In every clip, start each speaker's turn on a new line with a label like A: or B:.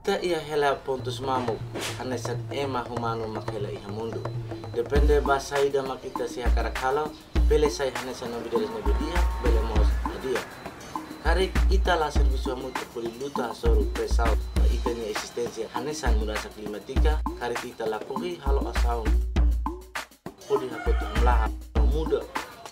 A: Ta ia hela pontus mamuk hanesan ema humano makhela iha mundu. Depende ba saida makita si hakarakalo, bele sai hanesan nobideles nobidia, bele mos adia. Karik ita la servisu mutu puli luta soru presau ba ita ni existencia hanesan mudasa klimatika, karik ita lakuhi halo asaun. Pudi hakotu mlaha muda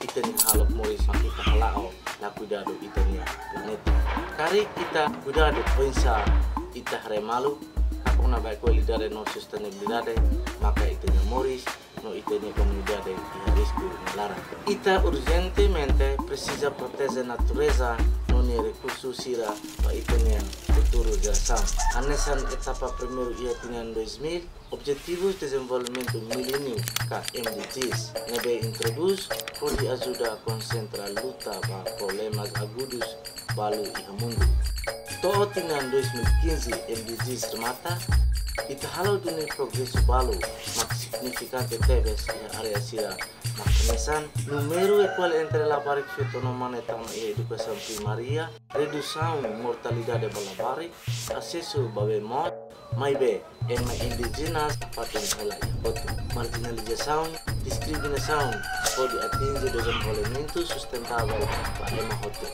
A: ita ni halo moris makita halao la cuidado ita ni planeta. Karik ita cuidado pensa ita remalu kapuna baik qualidade no sustentabilidade maka ita ni moris no ita ni comunidade e risco melara. Ita urgentemente precisa proteger natureza no ni recurso sira pa ita ni futuro geração. Hanesan etapa primeiro ia tinhan 2000 Objetivos de Desenvolvimento Milênio (MDGs) nebe introduz pode ajuda a concentrar luta para problemas agudos balu e mundo. Toh tinhan 2015 MDGs remata, ita halau dunia progresso balu mak significante tebes e area sira mak kenesan número equal entre la barik fetonomane tama e educação primaria, redução mortalidade bala barik, acesso babe mod, Maibe, ema indígenas patung halai boto marginalização, discriminação pode atingir desenvolvimento sustentável para ema hoto.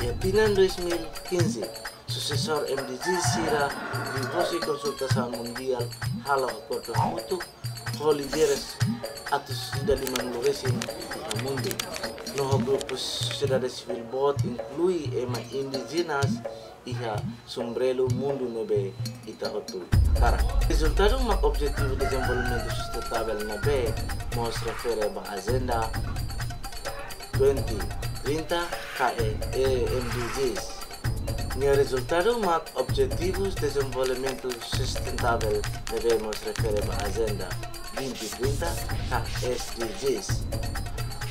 A: E apinan 2015, sucessor MDG Sira divosi konsultação mundial halo acordo mutu com líderes atos da lima resin no mundo. No grupos sociedade civil bot inclui ema indígenas iha sombrelo mundo nebe ita hotu kara. Resultado mak objetivo de desenvolvimento sustentável nebe mos refere ba agenda 2030 KE-MDGs. Nia resultado mak objetivos de desenvolvimento sustentável nebe mos refere ba agenda 2030 KE-SDGs.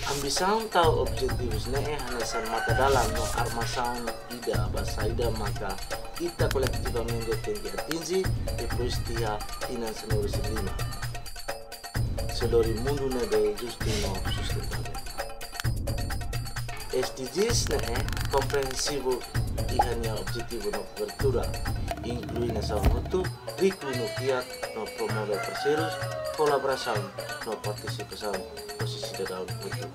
A: Ambição tau objetivos ne hanesan mata dalam no armação ida basaida maka ita kolektivamente tem que atingir depois dia tinan senuri lima. Selori mundo ne de justino sustentável. SDGs ne komprehensivo ihanya objetivo no cobertura inclui nessa mutu rico no kiat no promover parceiros colaboração no participação posisi dalam mutu.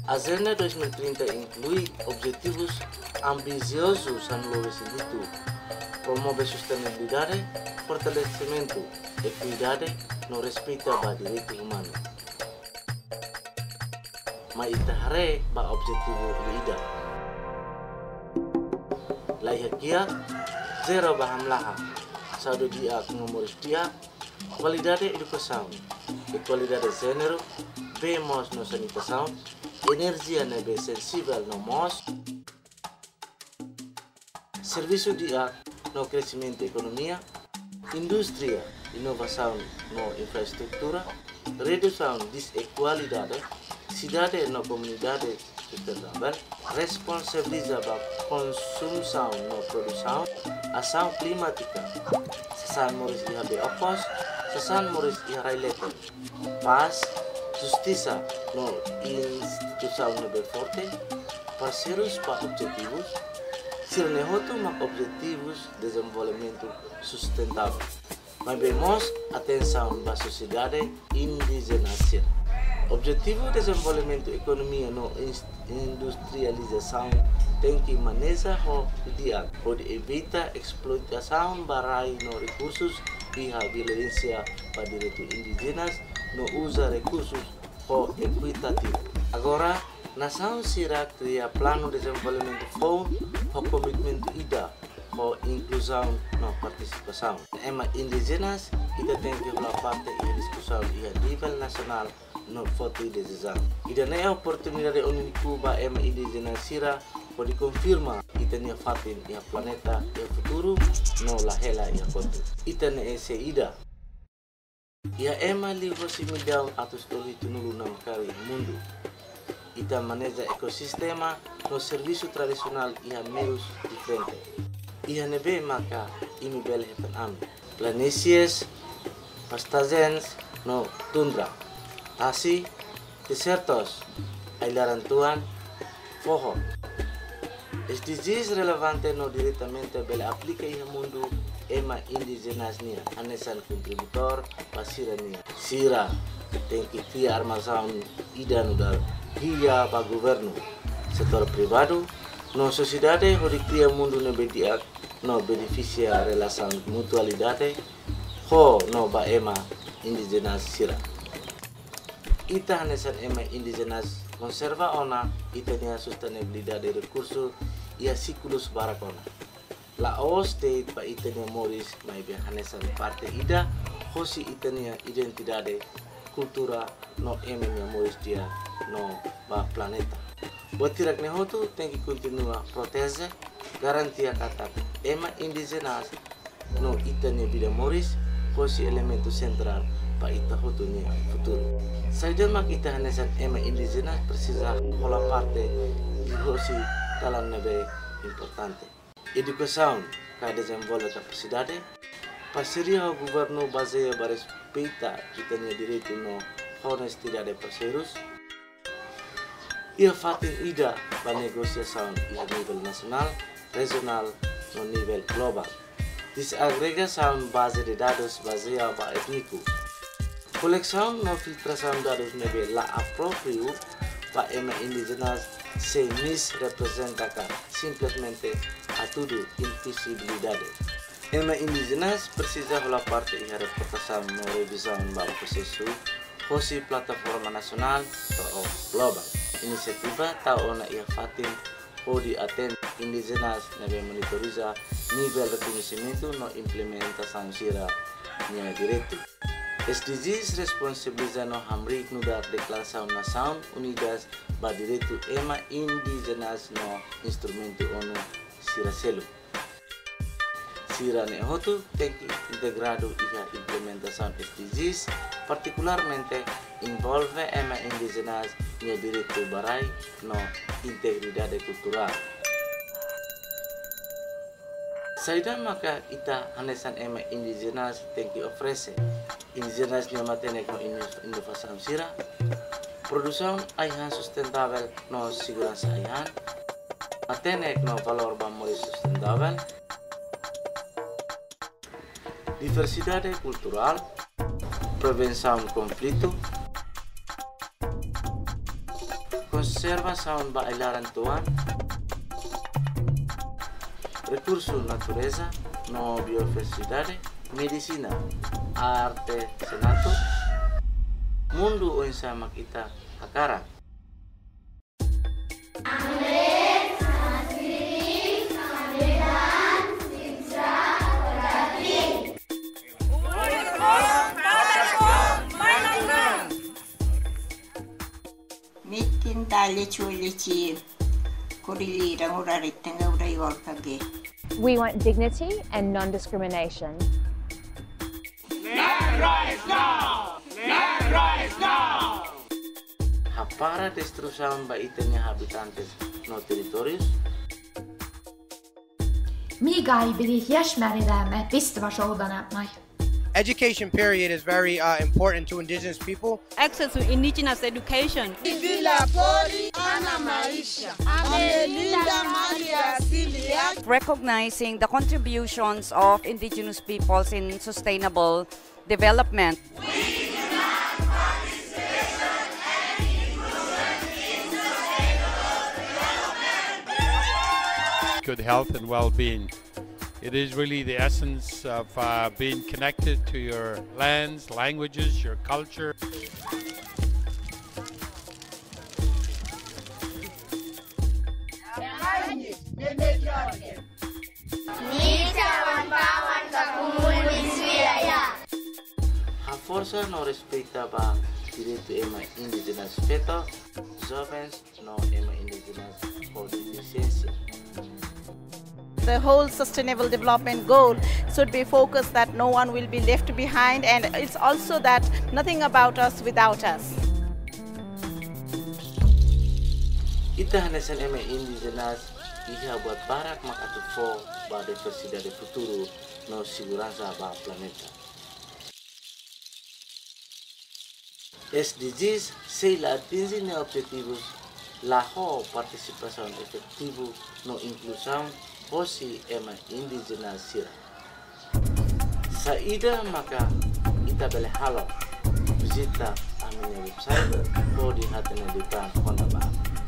A: Agenda 2030 inclui objetivos ambiciosos a nível científico, promove sustentabilidade, fortalecimento, equidade, no respeito a direitos humanos. Mas itahare ba objetivo ida. Laihakia zero baham laha, sado dia mengumus dia, qualidade educação, equalidade gênero, vemos no sanitação, energia nebe sensível no mos, serviço dia no crescimento da economia, indústria, inovação no infraestrutura, redução desigualdade, cidade no comunidade sustentável, responsabiliza a consumo no produção, ação climática, sasan moris iha be opos, sasan moris iha railete, paz, justiça no instituição no be forte, parceiros para objetivos, sirnehoto mak objetivos de desenvolvimento sustentável. Mas vemos atenção para a sociedade indígena. Objetivo de desenvolvimento economia no industrialização tem que manejar o dia, pode evitar exploitação barai no recursos e a violência para direitos indígenas, no usa recursos o equitativo. Agora, nação será criar plano de desenvolvimento for o comitimento ida o inclusão na participação. Ema indígenas ida tem que fazer parte da discussão a nível nacional no foto de decisão. Ida não é oportunidade única para ema indígenas sira pode confirmar ita nia fatin ia planeta ia futuro no lahela ia kontu. Ita ne ese ida. Ia ema livro similhão atos tori tunulu nam kari mundo. Ita maneja ekosistema no serviço tradicional ia meios diferente. Ia nebe maka imi bel hepan ami. Planícies, pastagens no tundra. Asi, desertos, ailarantuan, pohon. SDGs relevante no diretamente bele aplica iha mundo ema indigenas nia, hanesan contributor pasira nia. Sira, tem que tia armação ida no dar hia pa governo, setor privado, no sociedade hori cria mundo ne bediak, no beneficia relação mutualidade, ho no ba ema indigenas sira. Ita hanesan ema indigenas conserva ona itania sustentabilidade de recurso ia siklus barakona. La o state pa itania moris mai be hanesan parte ida hosi itania identidade cultura no emenia moris dia no ba planeta. Botirak ne hotu tem que continua protege garantia kata ema indigenas no itania vida moris hosi elemento central pa ita hotu ni futuro. Saja mak ita hanesan ema indigenas precisa pola parte di hosi dalam nebe importante. Educação ka desenvolve capacidade parceria o governo baseia para respeitar itania direito no honestidade parceiros. Ia fatin ida para negociação a nível nacional, regional no nível global. Desagregação base de dados baseia para étnico. Coleção no filtração dados nebe la aproprio para ema indigenas se misrepresenta simplesmente a tudo invisibilidade. Ema indigenas precisa falar parte da reportação no revisão para o processo hosi plataforma nacional ou global. Inisiativa taona ia fatin hodi atend indigenas nebe monitoriza nível de conhecimento no implementação sira nia direito. SDGs responsabiliza no hamrik nudar Declaração Nação Unidas ba direito ema indigenas no instrumento ONU sira selo. Sira ne hotu tem que integrado ia implementação SDGs, particularmente envolve ema indigenas no direito barai no integridade cultural. Saida maka ita hanesan ema indigenas tem que oferecer indigenas ni matenek no inovação sira, produção aihan sustentável no segurança aihan, matenek no valor bamoi sustentável, diversidade cultural, prevenção conflito, conservação ba ilaran tuan, recurso natureza no biodiversidade, medicina, arte, senato, mundo o sama kita akara.
B: Mitin tali chulichi kurili rangurari tenga urai walkage.
C: We want dignity and non-discrimination.
D: Land rights now! Land rights now!
A: Para destrução ba itania habitantes no territorios.
E: Miga ei pidi jäsmääridäämme pistävä soudanämai.
F: Education period is very important to indigenous people.
G: Access to indigenous education.
H: Recognizing the contributions of indigenous peoples in sustainable development.
I: Good health and well-being. It is really the essence of being connected to your lands, languages, your culture.
A: A força não respeita ba direito ema indígenas feto, jovens não ema indígenas por deficiência.
G: The whole sustainable development goal should be focused that no one will be left behind, and it's also that nothing about us without us.
A: Ita hanesan ema indígenas iha buat barak makatufo ba diversidade futuro no segurança ba planeta. SDGs se la atingem objetivos laho participação efetivo no inclusão hosi ema indígena sira. Saída maka ita bele halo visita a minha website ou de hatene de Honda Bar.